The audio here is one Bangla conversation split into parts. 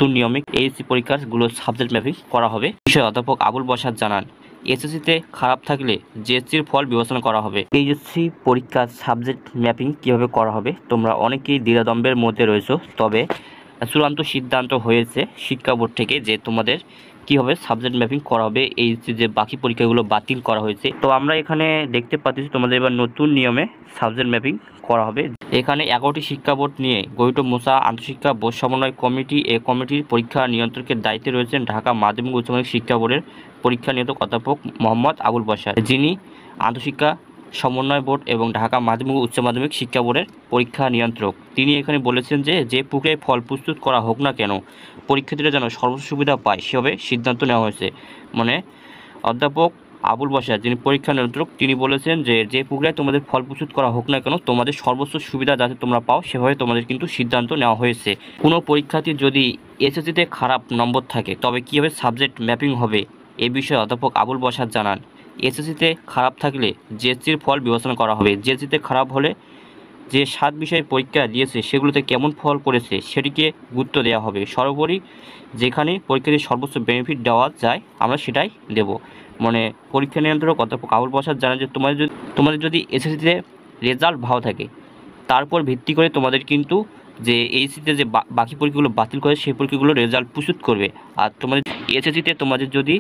নতুন নিয়মে এইচএসসি পরীক্ষাগুলো সাবজেক্ট ম্যাপিং করা হবে। বিষয়ে অধ্যাপক আবুল বশার জানান, এসএসসিতে খারাপ থাকলে জেএসসির ফল বিবেচনা করা হবে। এইচএসসি পরীক্ষার সাবজেক্ট ম্যাপিং কীভাবে করা হবে, তোমরা অনেকেই দ্বিধাদ্বন্দ্বের মধ্যে রয়েছো। তবে চূড়ান্ত সিদ্ধান্ত হয়েছে শিক্ষা বোর্ড থেকে যে তোমাদের কীভাবে সাবজেক্ট ম্যাপিং করা হবে। এইচএসসি যে বাকি পরীক্ষাগুলো বাতিল করা হয়েছে, তো আমরা এখানে দেখতে পাচ্ছি তোমাদের এবার নতুন নিয়মে সাবজেক্ট ম্যাপিং করা হবে। এখানে 11টি শিক্ষা বোর্ড নিয়ে গঠিত মুসা আন্তঃশিক্ষা বোর্ড সমন্বয় কমিটি, এই কমিটির পরীক্ষা নিয়ন্ত্রকের দায়িত্বে রয়েছেন ঢাকা মাধ্যমিক উচ্চ মাধ্যমিক শিক্ষা বোর্ডের পরীক্ষা নিয়ন্ত্রক অধ্যাপক মোহাম্মদ আবুল বশার, যিনি আন্তঃশিক্ষা সমন্বয় বোর্ড এবং ঢাকা মাধ্যমিক উচ্চ মাধ্যমিক শিক্ষা বোর্ডের পরীক্ষা নিয়ন্ত্রক। তিনি এখানে বলেছেন যে প্রক্রিয়ায় ফল প্রস্তুত করা হোক না কেন, পরীক্ষার্থীরা যেন সর্বোচ্চ সুবিধা পায় সেভাবে সিদ্ধান্ত নেওয়া হয়েছে। মানে অধ্যাপক আবুল বশার, যিনি পরীক্ষা নিয়ন্ত্রক, তিনি বলেছেন যে প্রক্রিয়ায় তোমাদের ফল প্রস্তুত করা হোক না কেন, তোমাদের সর্বোচ্চ সুবিধা যাতে তোমরা পাও সেভাবে তোমাদের কিন্তু সিদ্ধান্ত নেওয়া হয়েছে। কোনো পরীক্ষার্থীর যদি এসএসসিতে খারাপ নম্বর থাকে তবে কীভাবে সাবজেক্ট ম্যাপিং হবে এ বিষয়ে অধ্যাপক আবুল বশার জানান, এসএসসিতে খারাপ থাকলে জেএসসির ফল বিবেচনা করা হবে। জেএসসিতে খারাপ হলে যে 7 বিষয়ে পরীক্ষা দিয়েছে সেগুলোতে কেমন ফল করেছে সেটিকে গুরুত্ব দেওয়া হবে। সর্বোপরি যেখানে পরীক্ষার্থীর সর্বোচ্চ বেনিফিট দেওয়া যায় আমরা সেটাই দেব। মানে পরীক্ষা নিয়ন্ত্রক অধ্যাপক আবুল বশার জানান যে তোমাদের যদি এসএসসিতে রেজাল্ট ভালো থাকে তারপর ভিত্তি করে তোমাদের কিন্তু যে এইচএসসিতে যে বাকি পরীক্ষাগুলো বাতিল করে সেই পরীক্ষাগুলো রেজাল্ট প্রস্তুত করবে। আর তোমাদের এসএসসিতে তোমাদের যদি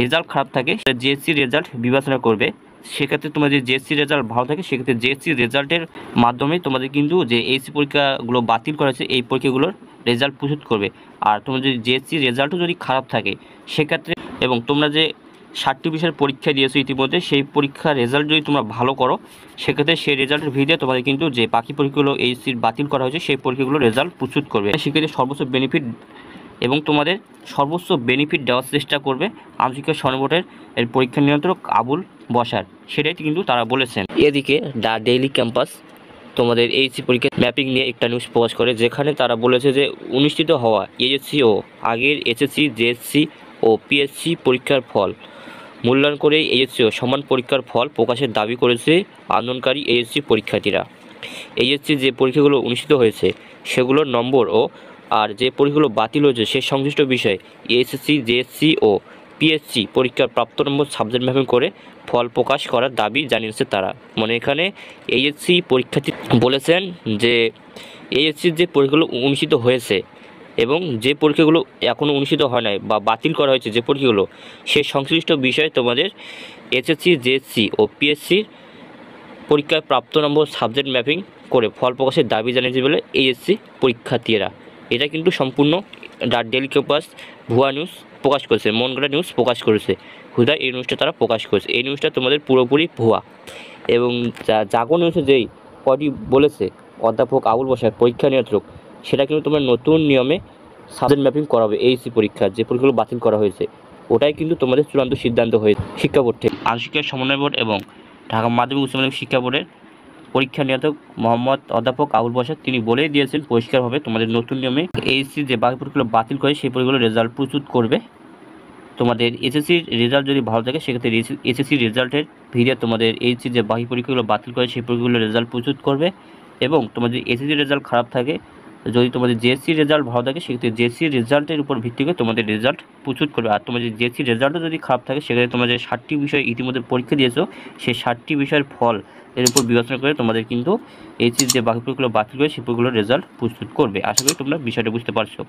রেজাল্ট খারাপ থাকে জেএসসি রেজাল্ট বিবেচনা করবে। সেক্ষেত্রে তোমাদের জেএসসি রেজাল্ট ভালো থাকে সেক্ষেত্রে জেএসসি রেজাল্টের মাধ্যমে তোমাদের কিন্তু যে এইচএসসি পরীক্ষাগুলো বাতিল করা হয়েছে এই পরীক্ষাগুলোর রেজাল্ট প্রস্তুত করবে। আর তোমাদের যদি জেএসসি রেজাল্টও যদি খারাপ থাকে সেক্ষেত্রে এবং তোমরা যে 7টি বিষয়ের পরীক্ষা দিয়েছো ইতিমধ্যে সেই পরীক্ষার রেজাল্ট যদি তোমরা ভালো করো সেক্ষেত্রে সেই রেজাল্টের ভিত্তিতে তোমাদের কিন্তু যে বাকি পরীক্ষাগুলো এইচএসসির বাতিল করা হয়েছে সেই পরীক্ষাগুলোর রেজাল্ট প্রস্তুত করবে। সেক্ষেত্রে সর্বোচ্চ বেনিফিট এবং তোমাদের সর্বোচ্চ বেনিফিট দেওয়ার চেষ্টা করবে আন্তঃশিক্ষা সমন্বয় বোর্ডের এর পরীক্ষা নিয়ন্ত্রক আবুল বশার, সেটাই কিন্তু তারা বলেছেন। এদিকে দ্য ডেইলি ক্যাম্পাস তোমাদের এইচএসসি পরীক্ষার ম্যাপিং নিয়ে একটা নিউজ প্রকাশ করে, যেখানে তারা বলেছে যে অনুষ্ঠিত হওয়া এইচএসসি ও আগের এসএসসি, জেএসসি ও পিএসসি পরীক্ষার ফল মূল্যায়ন করে এইচএসসি ও সমান পরীক্ষার ফল প্রকাশের দাবি করেছে আন্দোলনকারী এইচএসসি পরীক্ষার্থীরা। এইচএসসি যে পরীক্ষাগুলো অনুষ্ঠিত হয়েছে সেগুলোর নম্বর ও আর যে পরীক্ষাগুলো বাতিল হয়েছে সে সংশ্লিষ্ট বিষয়ে এসএসসি, জেএসসি ও পিএসসি পরীক্ষার প্রাপ্ত নম্বর সাবজেক্ট ম্যাপিং করে ফল প্রকাশ করার দাবি জানিয়েছে তারা। মানে এখানে এইচএসসি পরীক্ষার্থী বলেছেন যে এইচএসসির যে পরীক্ষাগুলো অনুষ্ঠিত হয়েছে এবং যে পরীক্ষাগুলো এখনও অনুষ্ঠিত হয় নাই বা বাতিল করা হয়েছে যে পরীক্ষাগুলো, সে সংশ্লিষ্ট বিষয়ে তোমাদের এসএসসি, জেএসসি ও পিএসসির পরীক্ষায় প্রাপ্ত নম্বর সাবজেক্ট ম্যাপিং করে ফল প্রকাশের দাবি জানিয়েছে বলে এইচএসসি পরীক্ষার্থীরা। এটা কিন্তু সম্পূর্ণ দ্য ডেইলি ক্যাম্পাস ভুয়া নিউজ প্রকাশ করেছে, মন গড়া নিউজ প্রকাশ করেছে। হুদা এই নিউজটা তারা প্রকাশ করেছে, এই নিউজটা তোমাদের পুরোপুরি ভুয়া। এবং জাগো নিউজে যেই কটি বলেছে অধ্যাপক আবুল বশার পরীক্ষা নিয়ন্ত্রক, সেটা কিন্তু তোমার নতুন নিয়মে সাবজেক্ট ম্যাপিং করা হবে। এইচএসসি পরীক্ষার যে পরীক্ষাগুলো বাতিল করা হয়েছে ওটাই কিন্তু তোমাদের চূড়ান্ত সিদ্ধান্ত হয়েছে শিক্ষা বোর্ড থেকে। আন্তঃশিক্ষা সমন্বয় বোর্ড এবং ঢাকা মাধ্যমিক উচ্চ মাধ্যমিক শিক্ষা বোর্ডের পরীক্ষা নিয়ন্ত্রক মোহাম্মদ অধ্যাপক আবুল বশার তিনি বলেই দিয়েছেন পরিষ্কারভাবে তোমাদের নতুন নিয়মে এইচএসসি যে বাকি পরীক্ষাগুলো বাতিল করে সেই পরীক্ষাগুলো রেজাল্ট প্রস্তুত করবে। তোমাদের এসএসসির রেজাল্ট যদি ভালো থাকে সেক্ষেত্রে এসএসসি রেজাল্টের ভিড়ে তোমাদের এইচএসসি যে বাকি পরীক্ষাগুলো বাতিল করে সেই পরীক্ষাগুলো রেজাল্ট প্রস্তুত করবে। এবং তোমাদের এসএসসি রেজাল্ট খারাপ থাকে, যদি তোমাদের জেএসসি রেজাল্ট ভালো থাকে সেক্ষেত্রে জেএসসি রেজাল্টের উপর ভিত্তি করে তোমাদের রেজাল্ট প্রস্তুত করবে। আর তোমাদের জেএসসি রেজাল্টও যদি খারাপ থাকে সেক্ষেত্রে তোমাদের 7টি বিষয় ইতিমধ্যে পরীক্ষা দিয়েছো সেই 7টি বিষয়ের ফল এর উপর বিবেচনা করে তোমাদের কিন্তু এইচএসসি যে বাকি পরীক্ষাগুলো বাতিল করে সেই পরীক্ষাগুলোর রেজাল্ট প্রস্তুত করবে। আশা করি তোমরা বিষয়টা বুঝতে পারছো।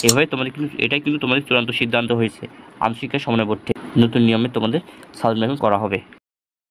এভাবে তোমাদের কিন্তু এটাই কিন্তু তোমাদের চূড়ান্ত সিদ্ধান্ত হয়েছে আন্তঃশিক্ষা সমন্বয় বোর্ড থেকে নতুন নিয়মে তোমাদের সাবজেক্ট ম্যাপিং করা হবে।